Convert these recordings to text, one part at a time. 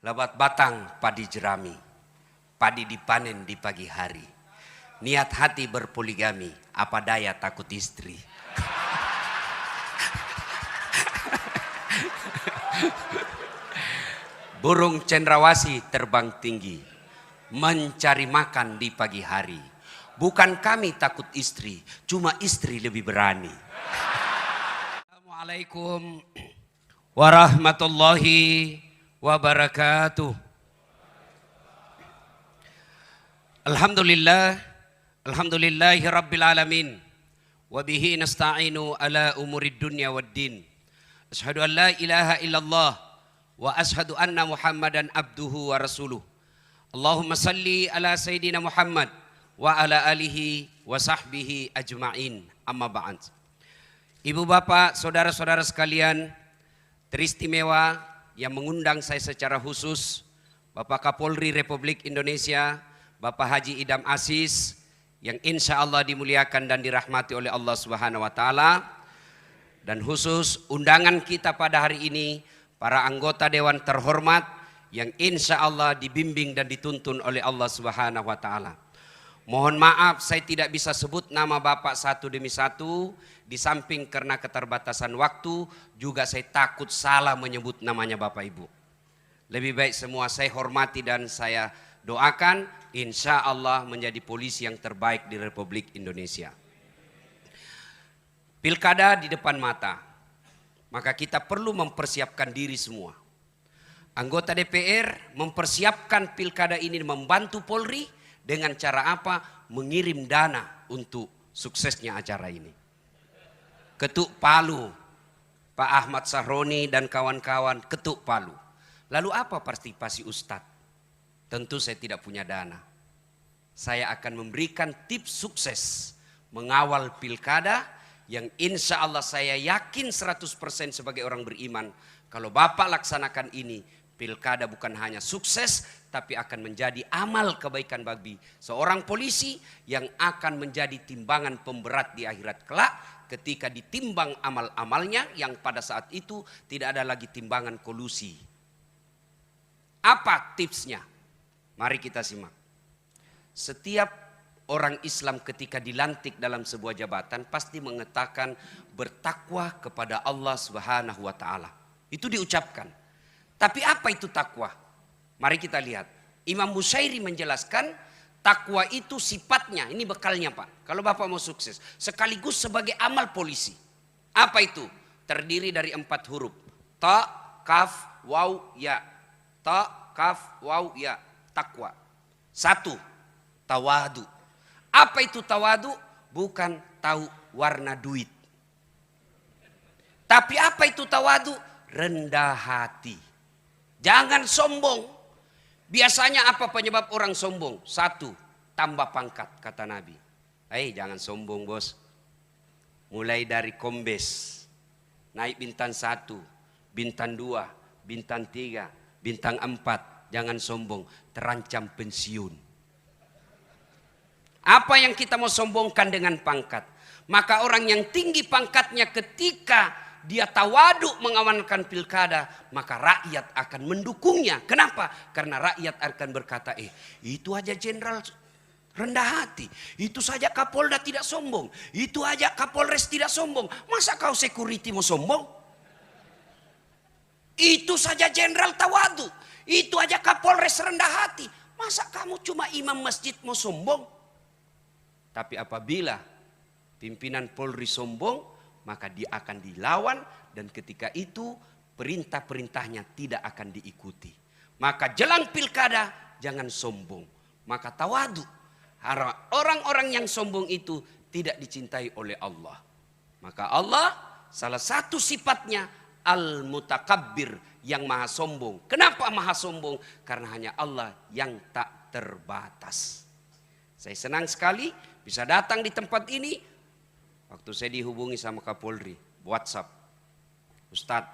Lebat batang padi jerami, padi dipanen di pagi hari. Niat hati berpoligami, apa daya takut istri. Burung cendrawasih terbang tinggi, mencari makan di pagi hari. Bukan kami takut istri, cuma istri lebih berani. Assalamualaikum warahmatullahi wabarakatuh. Alhamdulillahi rabbil alamin. Wabihi nasta'inu ala umurid dunya waddin. Ashhadu an la ilaha illallah wa ashhadu anna Muhammadan abduhu wa rasuluh. Allahumma salli ala Sayyidina Muhammad wa ala alihi wa sahbihi ajma'in. Amma ba'd. Ibu bapak, saudara-saudara sekalian, teristimewa yang mengundang saya secara khusus, Bapak Kapolri Republik Indonesia, Bapak Haji Idham Aziz, yang insya Allah dimuliakan dan dirahmati oleh Allah Subhanahu wa Ta'ala. Dan khusus undangan kita pada hari ini, para anggota Dewan terhormat yang insya Allah dibimbing dan dituntun oleh Allah Subhanahu wa Ta'ala. Mohon maaf saya tidak bisa sebut nama Bapak satu demi satu, di samping karena keterbatasan waktu, juga saya takut salah menyebut namanya Bapak Ibu. Lebih baik semua saya hormati dan saya doakan insya Allah menjadi polisi yang terbaik di Republik Indonesia. Pilkada di depan mata, maka kita perlu mempersiapkan diri semua. Anggota DPR mempersiapkan pilkada ini, membantu Polri dengan cara apa? Mengirim dana untuk suksesnya acara ini. Ketuk Palu, Pak Ahmad Sahroni dan kawan-kawan ketuk Palu. Lalu apa partisipasi Ustadz? Tentu saya tidak punya dana. Saya akan memberikan tips sukses mengawal pilkada yang insya Allah saya yakin 100% sebagai orang beriman. Kalau Bapak laksanakan ini, pilkada bukan hanya sukses, tapi akan menjadi amal kebaikan bagi seorang polisi yang akan menjadi timbangan pemberat di akhirat kelak ketika ditimbang amal-amalnya yang pada saat itu tidak ada lagi timbangan kolusi. Apa tipsnya? Mari kita simak. Setiap orang Islam ketika dilantik dalam sebuah jabatan pasti mengatakan bertakwa kepada Allah Subhanahu wa Ta'ala. Itu diucapkan. Tapi apa itu takwa? Mari kita lihat. Imam Bushairi menjelaskan takwa itu sifatnya, ini bekalnya Pak. Kalau Bapak mau sukses, sekaligus sebagai amal polisi. Apa itu? Terdiri dari 4 huruf. Ta, kaf, waw, ya. Ta, kaf, waw, ya. Takwa. 1. Tawadu. Apa itu tawadu? Bukan tahu warna duit. Tapi apa itu tawadu? Rendah hati. Jangan sombong. Biasanya apa penyebab orang sombong? 1. Tambah pangkat, kata Nabi. Jangan sombong bos. Mulai dari kombes, naik bintang 1, bintang 2, bintang 3, bintang 4. Jangan sombong, terancam pensiun. Apa yang kita mau sombongkan dengan pangkat? Maka orang yang tinggi pangkatnya ketika dia tawaduk mengamankan pilkada, maka rakyat akan mendukungnya. Kenapa? Karena rakyat akan berkata, itu aja jenderal rendah hati. Itu saja Kapolda tidak sombong. Itu aja Kapolres tidak sombong. Masa kau security mau sombong? Itu saja jenderal tawaduk. Itu aja Kapolres rendah hati. Masa kamu cuma imam masjid mau sombong? Tapi apabila pimpinan Polri sombong, maka dia akan dilawan dan ketika itu perintah-perintahnya tidak akan diikuti. Maka jelang pilkada jangan sombong. Maka tawadu. Orang-orang yang sombong itu tidak dicintai oleh Allah. Maka Allah salah satu sifatnya al-mutakabbir, yang maha sombong. Kenapa maha sombong? Karena hanya Allah yang tak terbatas. Saya senang sekali bisa datang di tempat ini. Waktu saya dihubungi sama Kapolri, WhatsApp, Ustadz,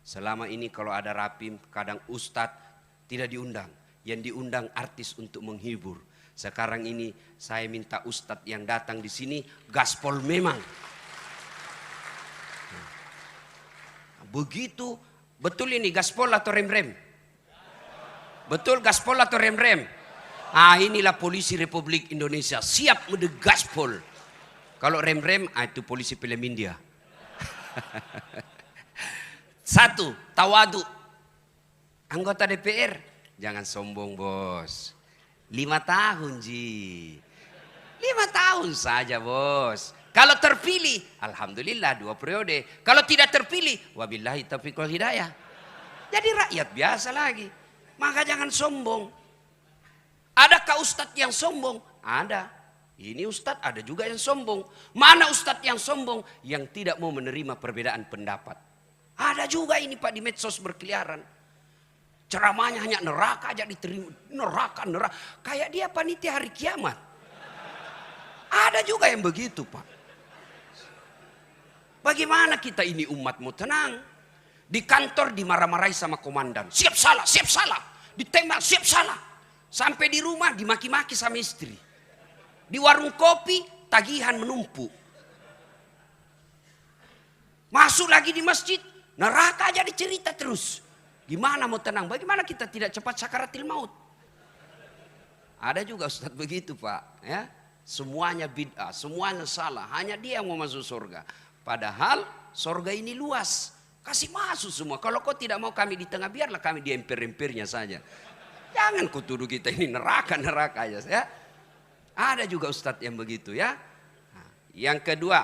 selama ini kalau ada rapim, kadang Ustadz tidak diundang. Yang diundang artis untuk menghibur. Sekarang ini saya minta Ustadz yang datang di sini, gaspol memang. Begitu, betul ini gaspol atau rem-rem? Betul gaspol atau rem-rem? Ah, inilah polisi Republik Indonesia, siap mode gaspol. Kalau rem-rem, itu polisi film India. Satu, tawadu. Anggota DPR, jangan sombong bos. 5 tahun Ji. 5 tahun saja bos. Kalau terpilih, alhamdulillah 2 periode. Kalau tidak terpilih, wabillahi taufiq wal hidayah. Jadi rakyat biasa lagi. Maka jangan sombong. Adakah ustadz yang sombong? Ada. Ini ustadz ada juga yang sombong. Mana ustadz yang sombong? Yang tidak mau menerima perbedaan pendapat. Ada juga ini Pak di medsos berkeliaran. Ceramahnya hanya neraka aja diterima. Neraka. Kayak dia panitia hari kiamat. Ada juga yang begitu Pak. Bagaimana kita ini umat mau tenang? Di kantor dimarah-marahi sama komandan. Siap salah, siap salah. Ditembak, siap salah. Sampai di rumah dimaki-maki sama istri. Di warung kopi tagihan menumpuk. Masuk lagi di masjid, neraka aja dicerita terus. Gimana mau tenang? Bagaimana kita tidak cepat sakaratil maut? Ada juga ustadz begitu Pak. Ya, semuanya bid'ah, semuanya salah. Hanya dia yang mau masuk surga. Padahal surga ini luas. Kasih masuk semua. Kalau kau tidak mau kami di tengah, biarlah kami di emper-empernya saja. Jangan kau tuduh kita ini neraka aja ya. Ada juga ustadz yang begitu ya. Nah, yang kedua,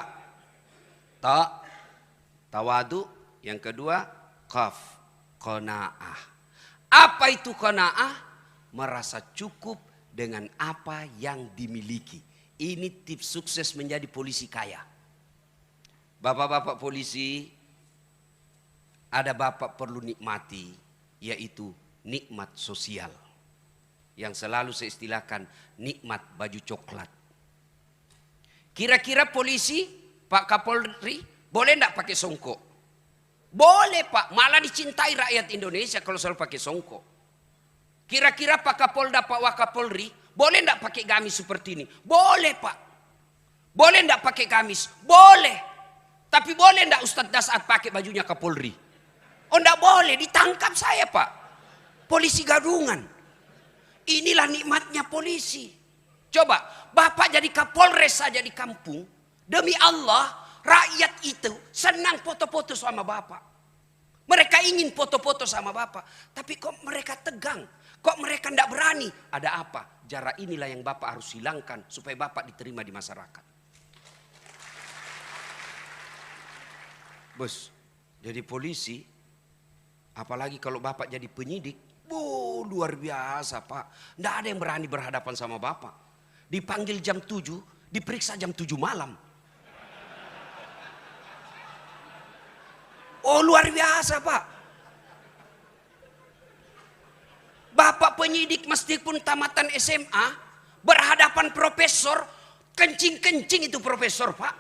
tawadu. Yang kedua, qanaah. Apa itu qanaah? Merasa cukup dengan apa yang dimiliki. Ini tips sukses menjadi polisi kaya. Bapak-bapak polisi, ada bapak perlu nikmati, yaitu nikmat sosial. Yang selalu saya istilahkan nikmat baju coklat. Kira-kira polisi, Pak Kapolri, boleh enggak pakai songkok? Boleh Pak, malah dicintai rakyat Indonesia kalau selalu pakai songkok. Kira-kira Pak Kapolda, Pak Wakapolri, boleh enggak pakai gamis seperti ini? Boleh Pak. Boleh enggak pakai gamis? Boleh. Tapi boleh enggak Ustadz Dasat pakai bajunya Kapolri? Oh enggak boleh, ditangkap saya Pak. Polisi gadungan. Inilah nikmatnya polisi. Coba, Bapak jadi Kapolres saja di kampung. Demi Allah, rakyat itu senang foto-foto sama Bapak. Mereka ingin foto-foto sama Bapak. Tapi kok mereka tegang? Kok mereka tidak berani? Ada apa? Jarak inilah yang Bapak harus hilangkan supaya Bapak diterima di masyarakat. Bos, jadi polisi, apalagi kalau Bapak jadi penyidik, luar biasa Pak. Tidak ada yang berani berhadapan sama Bapak. Dipanggil jam 7, diperiksa jam 7 malam. Oh luar biasa Pak. Bapak penyidik meskipun tamatan SMA, berhadapan profesor, kencing-kencing itu profesor Pak.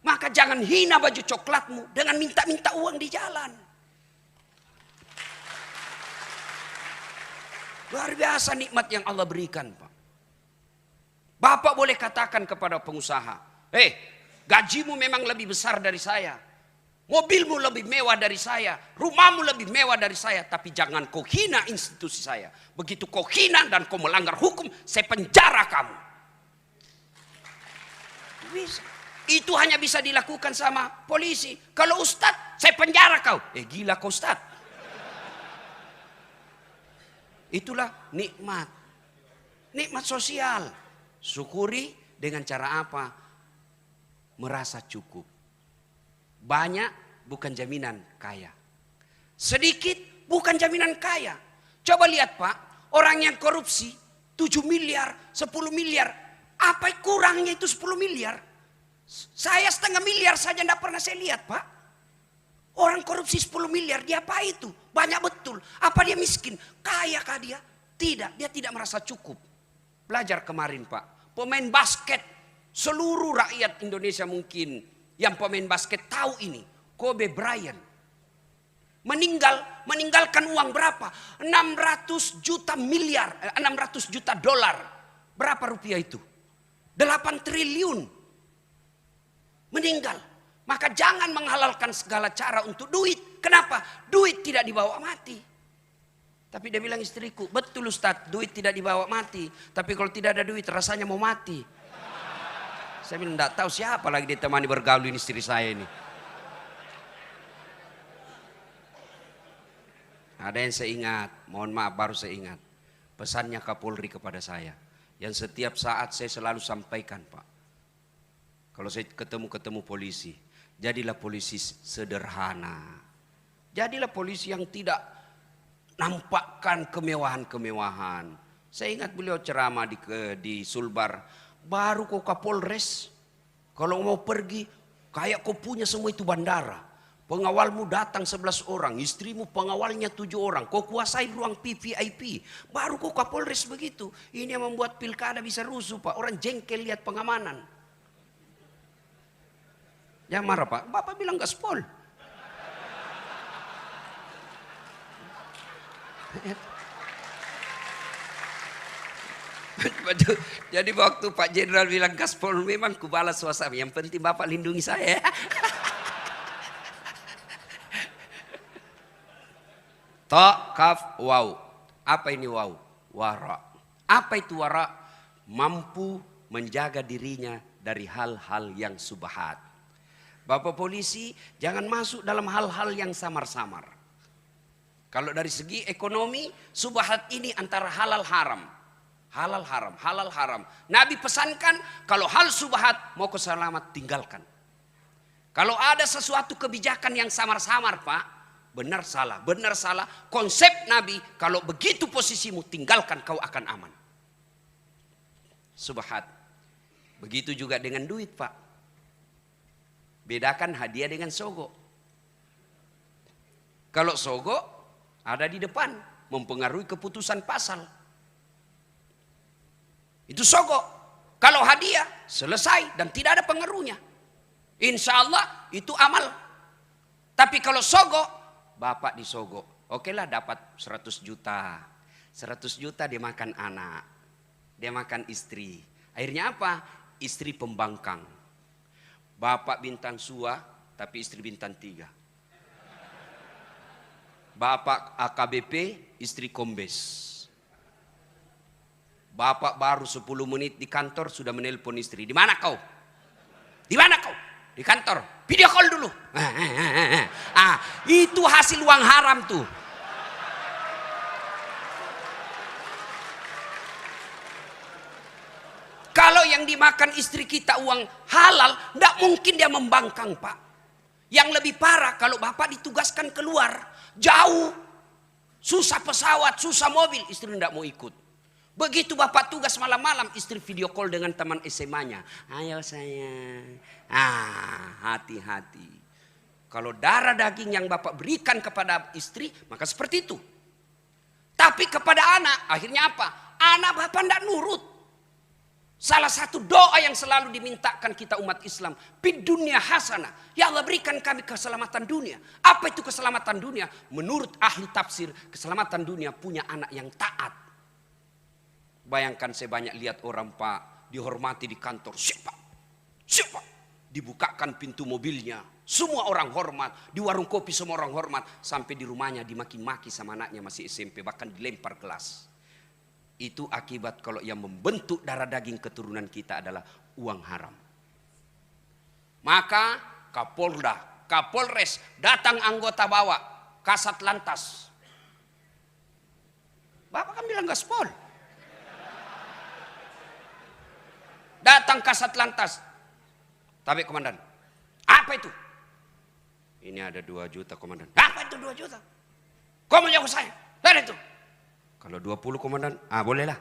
Maka jangan hina baju coklatmu dengan minta-minta uang di jalan. Luar biasa nikmat yang Allah berikan Pak. Bapak boleh katakan kepada pengusaha, gajimu memang lebih besar dari saya. Mobilmu lebih mewah dari saya. Rumahmu lebih mewah dari saya. Tapi jangan kau hina institusi saya. Begitu kau hina dan kau melanggar hukum, saya penjara kamu. Bisa. Itu hanya bisa dilakukan sama polisi. Kalau ustadz, saya penjara kau. Gila kau ustadz. Itulah nikmat. Nikmat sosial. Syukuri dengan cara apa? Merasa cukup. Banyak bukan jaminan kaya. Sedikit bukan jaminan kaya. Coba lihat Pak, orang yang korupsi 7 miliar, 10 miliar. Apa kurangnya itu 10 miliar? Saya 1,5 miliar saja tidak pernah saya lihat Pak. Orang korupsi 10 miliar, dia apa itu? Banyak betul. Apa dia miskin? Kaya kah dia? Tidak, dia tidak merasa cukup. Belajar kemarin Pak, pemain basket seluruh rakyat Indonesia mungkin yang pemain basket tahu ini. Kobe Bryant meninggalkan uang berapa? 600 juta dolar. Berapa rupiah itu? 8 triliun. Meninggal. Maka jangan menghalalkan segala cara untuk duit. Kenapa? Duit tidak dibawa mati. Tapi dia bilang istriku, betul Ustadz, duit tidak dibawa mati. Tapi kalau tidak ada duit rasanya mau mati. Saya bilang, enggak tahu siapa lagi ditemani bergaul ini istri saya ini. Ada yang saya ingat, mohon maaf baru saya ingat. Pesannya Kapolri kepada saya. Yang setiap saat saya selalu sampaikan, Pak. Kalau saya ketemu polisi, jadilah polisi sederhana. Jadilah polisi yang tidak nampakkan kemewahan-kemewahan. Saya ingat beliau ceramah di Sulbar, baru kau Kapolres, kalau mau pergi kayak kau punya semua itu bandara. Pengawalmu datang 11 orang, istrimu pengawalnya 7 orang, kau kuasai ruang VIP. Baru kau Kapolres begitu. Ini yang membuat pilkada bisa rusuh, Pak. Orang jengkel lihat pengamanan. Jangan marah, Pak. Bapak bilang gaspol. Jadi waktu Pak Jenderal bilang gaspol, memang kubalas suasana. Yang penting Bapak lindungi saya. To, kaf, waw. Apa ini waw? Wara. Apa itu wara? Mampu menjaga dirinya dari hal-hal yang subhat. Bapak polisi jangan masuk dalam hal-hal yang samar-samar. Kalau dari segi ekonomi, subhat ini antara halal haram. Halal haram, halal haram. Nabi pesankan kalau hal subhat mau ke selamat tinggalkan. Kalau ada sesuatu kebijakan yang samar-samar, Pak, benar salah, benar salah. Konsep Nabi, kalau begitu posisimu tinggalkan, kau akan aman. Subhat. Begitu juga dengan duit, Pak. Bedakan hadiah dengan sogo. Kalau sogo ada di depan, mempengaruhi keputusan pasal. Itu sogo. Kalau hadiah selesai dan tidak ada pengaruhnya, insya Allah itu amal. Tapi kalau sogo, bapak disogo, oke lah dapat 100 juta. 100 juta dia makan anak, dia makan istri. Akhirnya apa? Istri pembangkang. Bapak bintang 2, tapi istri bintang 3. Bapak AKBP, istri kombes. Bapak baru 10 menit di kantor sudah menelpon istri. Di mana kau? Di mana kau? Di kantor. Video call dulu. Itu hasil uang haram tuh. Kalau yang dimakan istri kita uang halal, tidak mungkin dia membangkang, Pak. Yang lebih parah kalau bapak ditugaskan keluar, jauh, susah pesawat, susah mobil, istri tidak mau ikut. Begitu bapak tugas malam-malam, istri video call dengan teman SMA-nya. Ayo sayang, hati-hati. Kalau darah daging yang bapak berikan kepada istri, maka seperti itu. Tapi kepada anak, akhirnya apa? Anak bapak tidak nurut. Salah satu doa yang selalu dimintakan kita umat Islam, fid dunya hasanah. Ya Allah berikan kami keselamatan dunia. Apa itu keselamatan dunia? Menurut ahli tafsir, keselamatan dunia punya anak yang taat. Bayangkan saya banyak lihat orang, Pak, dihormati di kantor. Siapa? Dibukakan pintu mobilnya. Semua orang hormat. Di warung kopi semua orang hormat. Sampai di rumahnya dimaki-maki sama anaknya masih SMP. Bahkan dilempar gelas. Itu akibat kalau yang membentuk darah daging keturunan kita adalah uang haram. Maka Kapolda, Kapolres, datang anggota bawa, Kasat Lantas. Bapak kan bilang gaspol. Datang Kasat Lantas. Tapi komandan, apa itu? Ini ada 2 juta komandan. Apa itu 2 juta? Kau mau jauh saya? Lihat itu. Kalau 20 komandan, bolehlah.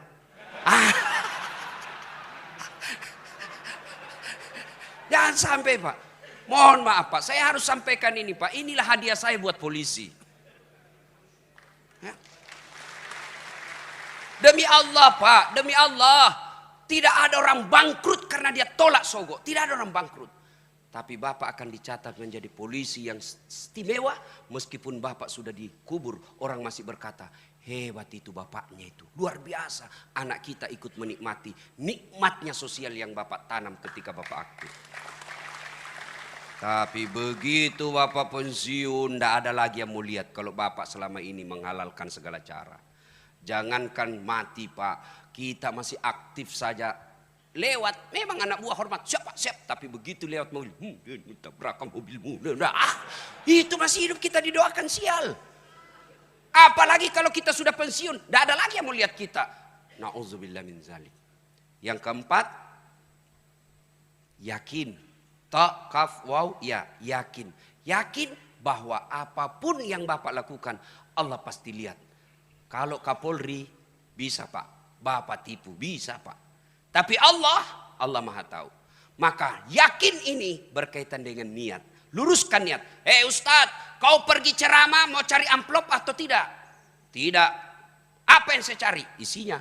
Jangan sampai, Pak. Mohon maaf, Pak. Saya harus sampaikan ini, Pak. Inilah hadiah saya buat polisi. Ya. Demi Allah, Pak. Demi Allah. Tidak ada orang bangkrut karena dia tolak sogo. Tidak ada orang bangkrut. Tapi Bapak akan dicatat menjadi polisi yang istimewa. Meskipun Bapak sudah dikubur, orang masih berkata, hebat itu bapaknya itu. Luar biasa. Anak kita ikut menikmati nikmatnya sosial yang Bapak tanam ketika Bapak aktif. Tapi begitu Bapak pensiun, tidak ada lagi yang mau lihat kalau Bapak selama ini menghalalkan segala cara. Jangankan mati Pak, kita masih aktif saja. Lewat, memang anak buah hormat, siap Pak, siap. Tapi begitu lewat mobil, tabrakan mobilmu. Itu masih hidup kita didoakan sial. Apalagi kalau kita sudah pensiun, tidak ada lagi yang mau lihat kita. Na'udzubillah min zalik. Yang keempat, yakin. Ta, kaf, waw, ya, yakin. Yakin bahwa apapun yang Bapak lakukan, Allah pasti lihat. Kalau Kapolri, bisa Pak. Bapak tipu, bisa Pak. Tapi Allah Maha tahu. Maka yakin ini berkaitan dengan niat. Luruskan niat. Ustadz, kau pergi ceramah mau cari amplop atau tidak? Tidak. Apa yang saya cari? Isinya.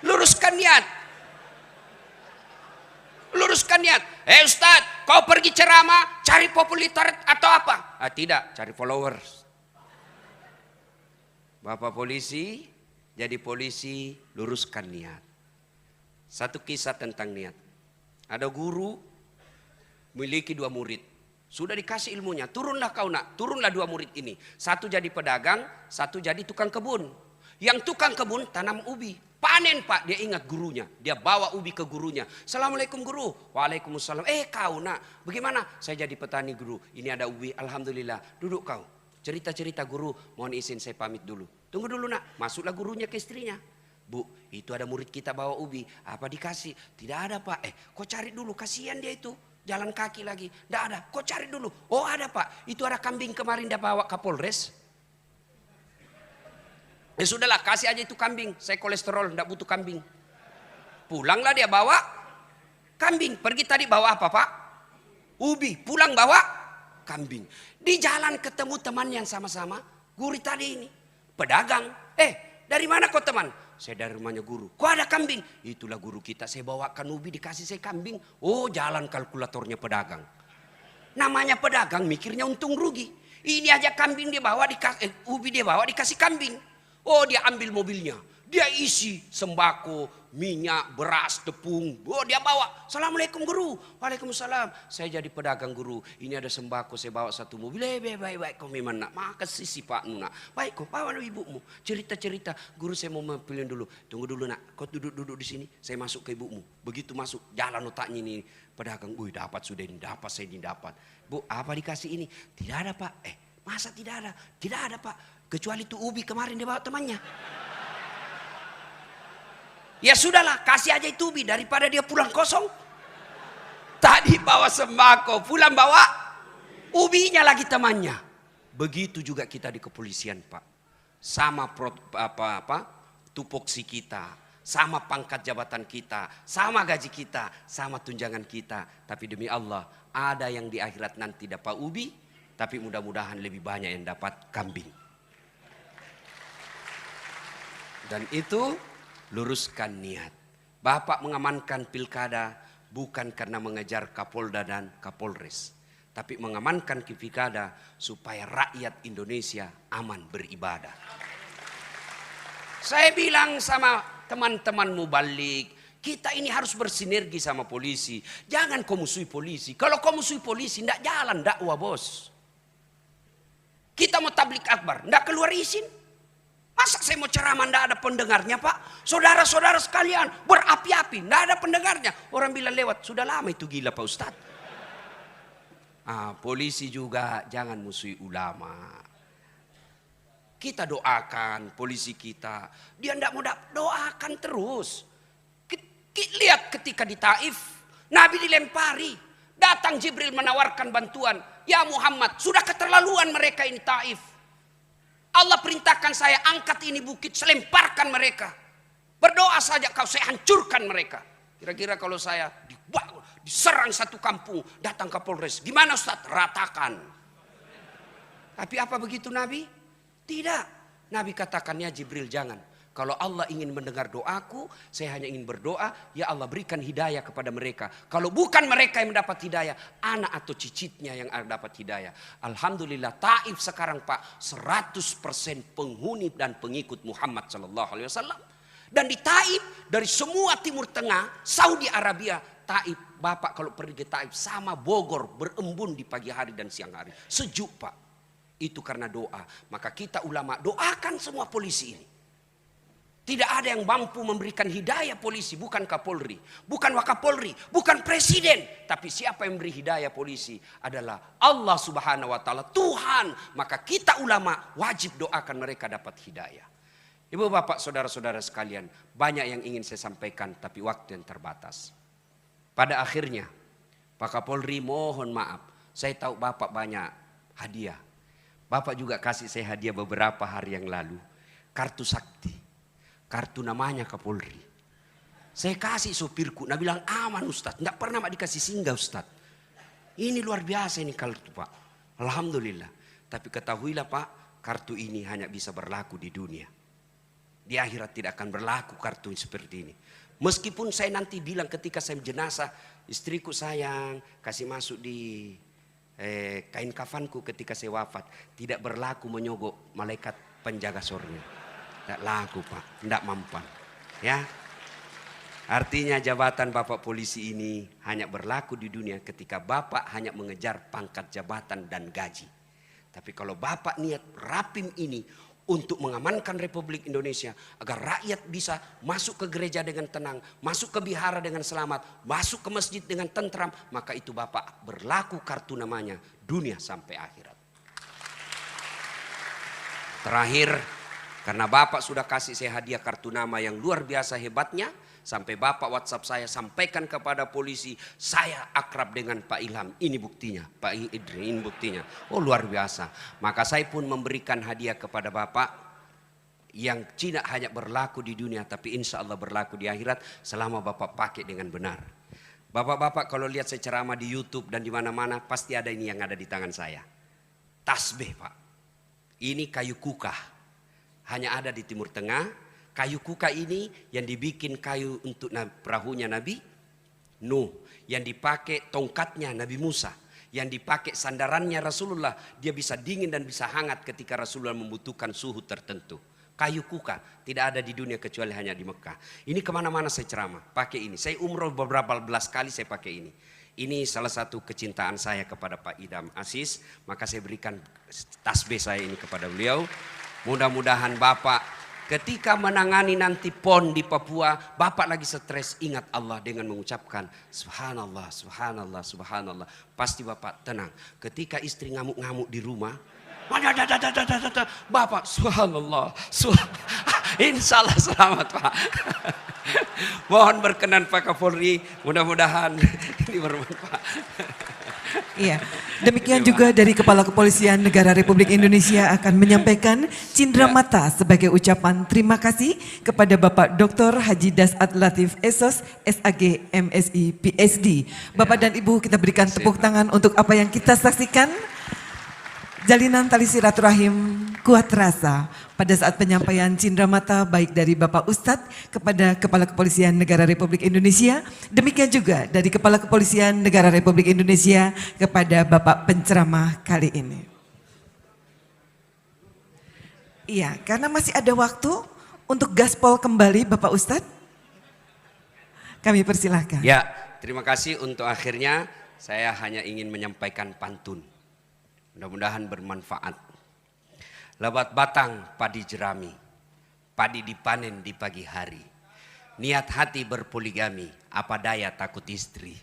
Luruskan niat. Luruskan niat. Ustadz, kau pergi ceramah cari popularitas atau apa? Tidak, cari followers. Bapak polisi, jadi polisi, luruskan niat. Satu kisah tentang niat. Ada guru memiliki 2 murid. Sudah dikasih ilmunya, turunlah kau nak, turunlah 2 murid ini. Satu jadi pedagang, satu jadi tukang kebun. Yang tukang kebun tanam ubi. Panen Pak, dia ingat gurunya. Dia bawa ubi ke gurunya. Assalamualaikum guru. Waalaikumsalam. Kau nak, bagaimana? Saya jadi petani guru. Ini ada ubi, alhamdulillah. Duduk kau. Cerita-cerita guru, mohon izin saya pamit dulu. Tunggu dulu nak. Masuklah gurunya ke istrinya. Bu, itu ada murid kita bawa ubi. Apa dikasih? Tidak ada Pak. Kau cari dulu, kasihan dia itu. Jalan kaki lagi. Tidak ada, kau cari dulu. Oh ada Pak, itu ada kambing kemarin dia bawa Kapolres. Ya sudahlah, kasih aja itu kambing. Saya kolesterol, tidak butuh kambing. Pulanglah dia bawa kambing. Pergi tadi bawa apa Pak? Ubi. Pulang bawa kambing. Di jalan ketemu teman yang sama-sama. Guru tadi ini. Pedagang. Dari mana kau teman? Saya dari rumahnya guru. Kok ada kambing? Itulah guru kita. Saya bawakan ubi, dikasih saya kambing. Oh jalan kalkulatornya pedagang. Namanya pedagang mikirnya untung rugi. Ini aja kambing dia bawa, ubi dia bawa dikasih kambing. Oh dia ambil mobilnya, dia isi sembako, minyak, beras, tepung. Oh dia bawa. Assalamualaikum guru. Waalaikumsalam. Saya jadi pedagang guru. Ini ada sembako, saya bawa 1 mobil. Baik kau memang nak. Makasih si Pak Nuna. Baik kau bawa ibumu. Cerita-cerita. Guru saya mau pilih dulu. Tunggu dulu nak. Kau duduk di sini. Saya masuk ke ibumu. Begitu masuk jalan otaknya ini pedagang. Dapat sudah ini. Dapat saya ini dapat. Bu apa dikasih ini? Tidak ada Pak. Masa tidak ada? Tidak ada Pak. Kecuali itu ubi kemarin dia bawa temannya. Ya sudahlah, kasih aja itu ubi daripada dia pulang kosong. Tadi bawa sembako, pulang bawa ubinya lagi temannya. Begitu juga kita di kepolisian Pak. Sama tupoksi kita, sama pangkat jabatan kita, sama gaji kita, sama tunjangan kita. Tapi demi Allah, ada yang di akhirat nanti dapat ubi, tapi mudah-mudahan lebih banyak yang dapat kambing. Dan itu luruskan niat. Bapak mengamankan pilkada bukan karena mengejar Kapolda dan Kapolres. Tapi mengamankan pilkada supaya rakyat Indonesia aman beribadah. Saya bilang sama teman-teman mubalik, kita ini harus bersinergi sama polisi. Jangan kau musuhi polisi. Kalau kau musuhi polisi, tidak jalan dakwah bos. Kita mau tablik akbar, tidak keluar izin. Masa saya mau ceramah tidak ada pendengarnya Pak? Saudara-saudara sekalian berapi-api, tidak ada pendengarnya. Orang bilang lewat, sudah lama itu gila Pak Ustadz. Polisi juga jangan musuhi ulama. Kita doakan polisi kita. Dia tidak mau doakan terus. Lihat ketika di Taif, Nabi dilempari. Datang Jibril menawarkan bantuan. Ya Muhammad, sudah keterlaluan mereka ini Taif. Allah perintahkan saya angkat ini bukit, saya lemparkan mereka. Berdoa saja kau, saya hancurkan mereka. Kira-kira kalau saya diserang satu kampung, datang Kapolres, gimana Ustaz? Ratakan. Tapi apa begitu Nabi? Tidak. Nabi katakan, ya Jibril jangan. Kalau Allah ingin mendengar doaku, saya hanya ingin berdoa, ya Allah berikan hidayah kepada mereka. Kalau bukan mereka yang mendapat hidayah, anak atau cicitnya yang dapat hidayah. Alhamdulillah Taif sekarang Pak 100% penghuni dan pengikut Muhammad SAW. Dan di Taif dari semua Timur Tengah, Saudi Arabia, Taif Bapak kalau pergi ke Taif sama Bogor, berembun di pagi hari dan siang hari. Sejuk Pak. Itu karena doa. Maka kita ulama doakan semua polisi ini. Tidak ada yang mampu memberikan hidayah polisi, bukan Kapolri, bukan Wakapolri, bukan Presiden. Tapi siapa yang memberi hidayah polisi adalah Allah Subhanahu wa Ta'ala, Tuhan. Maka kita ulama wajib doakan mereka dapat hidayah. Ibu bapak saudara-saudara sekalian, banyak yang ingin saya sampaikan tapi waktu yang terbatas. Pada akhirnya Pak Kapolri mohon maaf, saya tahu bapak banyak hadiah. Bapak juga kasih saya hadiah beberapa hari yang lalu, kartu sakti. Kartu namanya Kapolri. Saya kasih sopirku, nah bilang aman Ustadz, tidak pernah mak dikasih singgah Ustadz. Ini luar biasa ini kartu Pak. Alhamdulillah. Tapi ketahuilah Pak, kartu ini hanya bisa berlaku di dunia. Di akhirat tidak akan berlaku kartu seperti ini. Meskipun saya nanti bilang ketika saya jenazah, istriku sayang, kasih masuk di kain kafanku ketika saya wafat. Tidak berlaku menyogok malaikat penjaga surga. Tidak laku Pak, tidak mampan. Ya, artinya jabatan Bapak polisi ini hanya berlaku di dunia ketika Bapak hanya mengejar pangkat jabatan dan gaji. Tapi kalau Bapak niat rapim ini untuk mengamankan Republik Indonesia agar rakyat bisa masuk ke gereja dengan tenang, masuk ke vihara dengan selamat, masuk ke masjid dengan tentram, maka itu Bapak berlaku kartu namanya dunia sampai akhirat. Terakhir, karena Bapak sudah kasih saya hadiah kartu nama yang luar biasa hebatnya, sampai Bapak WhatsApp saya sampaikan kepada polisi, saya akrab dengan Pak Ilham. Ini buktinya, Pak Idri, ini buktinya. Oh luar biasa. Maka saya pun memberikan hadiah kepada Bapak yang tidak hanya berlaku di dunia, tapi insya Allah berlaku di akhirat selama Bapak pakai dengan benar. Bapak-bapak kalau lihat saya ceramah di YouTube dan di mana-mana, pasti ada ini yang ada di tangan saya. Tasbih Pak. Ini kayu kukah. Hanya ada di Timur Tengah. Kayu kuka ini yang dibikin kayu untuk perahunya Nabi Nuh. Yang dipakai tongkatnya Nabi Musa. Yang dipakai sandarannya Rasulullah. Dia bisa dingin dan bisa hangat ketika Rasulullah membutuhkan suhu tertentu. Kayu kuka tidak ada di dunia kecuali hanya di Mekah. Ini kemana-mana saya ceramah pakai ini. Saya umroh beberapa belas kali saya pakai ini. Ini salah satu kecintaan saya kepada Pak Idam Aziz. Maka saya berikan tasbih saya ini kepada beliau. Mudah-mudahan Bapak ketika menangani nanti PON di Papua, Bapak lagi stres, ingat Allah dengan mengucapkan Subhanallah, Subhanallah, Subhanallah. Pasti Bapak tenang. Ketika istri ngamuk-ngamuk di rumah, Bapak Subhanallah, Insya Allah selamat Pak. Mohon berkenan Pak Kapolri, mudah-mudahan ini bermanfaat. Iya, demikian juga dari Kepala Kepolisian Negara Republik Indonesia akan menyampaikan cindera mata sebagai ucapan terima kasih kepada Bapak Dr. Haji Dasat Latif Esos, SAG, MSI, PhD. Bapak dan Ibu kita berikan tepuk tangan untuk apa yang kita saksikan. Jalinan tali silaturahim kuat terasa pada saat penyampaian cindera mata baik dari Bapak Ustadz kepada Kepala Kepolisian Negara Republik Indonesia. Demikian juga dari Kepala Kepolisian Negara Republik Indonesia kepada Bapak penceramah kali ini. Iya, karena masih ada waktu untuk gaspol kembali Bapak Ustadz. Kami persilahkan. Ya, terima kasih untuk akhirnya saya hanya ingin menyampaikan pantun. Mudah-mudahan bermanfaat. Lebat batang padi jerami, padi dipanen di pagi hari. Niat hati berpoligami, apa daya takut istri.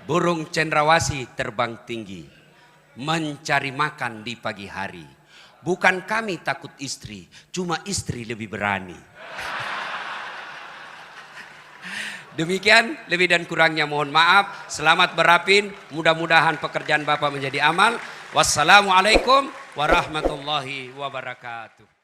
Burung cendrawasih terbang tinggi, mencari makan di pagi hari. Bukan kami takut istri, cuma istri lebih berani. Demikian, lebih dan kurangnya mohon maaf. Selamat berapin, mudah-mudahan pekerjaan Bapak menjadi amal. Wassalamualaikum warahmatullahi wabarakatuh.